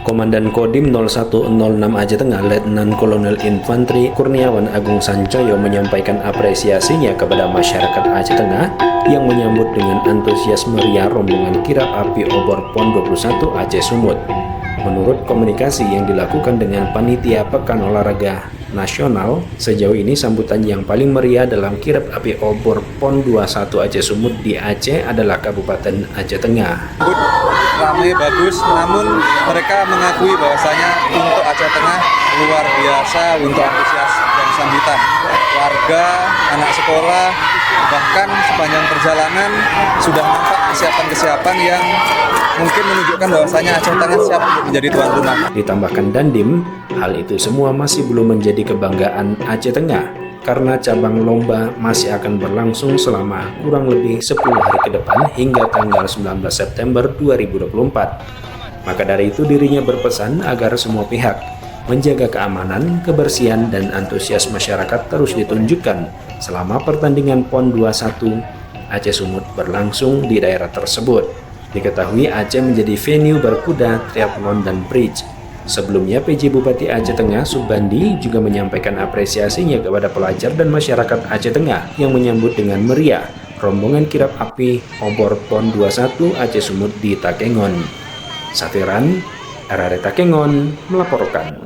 Komandan Kodim 0106 Aceh Tengah, Letnan Kolonel Infanteri Kurniawan Agung Sancoyo menyampaikan apresiasinya kepada masyarakat Aceh Tengah yang menyambut dengan antusias meriah rombongan kirap api obor PON 21 Aceh Sumut. Menurut komunikasi yang dilakukan dengan Panitia Pekan Olahraga Nasional, sejauh ini sambutan yang paling meriah dalam kirap api obor PON 21 Aceh Sumut di Aceh adalah Kabupaten Aceh Tengah. Ramai bagus, namun mereka mengakui bahwasanya untuk Aceh Tengah luar biasa untuk antusias dan sambutan. Warga, anak sekolah, bahkan sepanjang perjalanan sudah nampak kesiapan-kesiapan yang mungkin menunjukkan bahwasanya Aceh Tengah siap untuk menjadi tuan rumah. Ditambahkan Dandim, hal itu semua masih belum menjadi kebanggaan Aceh Tengah karena cabang lomba masih akan berlangsung selama kurang lebih 10 hari ke depan hingga tanggal 19 September 2024. Maka dari itu dirinya berpesan agar semua pihak menjaga keamanan, kebersihan, dan antusias masyarakat terus ditunjukkan selama pertandingan PON 21 Aceh Sumut berlangsung di daerah tersebut. Diketahui Aceh menjadi venue berkuda, triathlon, dan bridge. Sebelumnya, PJ Bupati Aceh Tengah Subandi juga menyampaikan apresiasinya kepada pelajar dan masyarakat Aceh Tengah yang menyambut dengan meriah rombongan kirap api obor PON 21 Aceh Sumut di Takengon. Safiran, RRI Takengon melaporkan.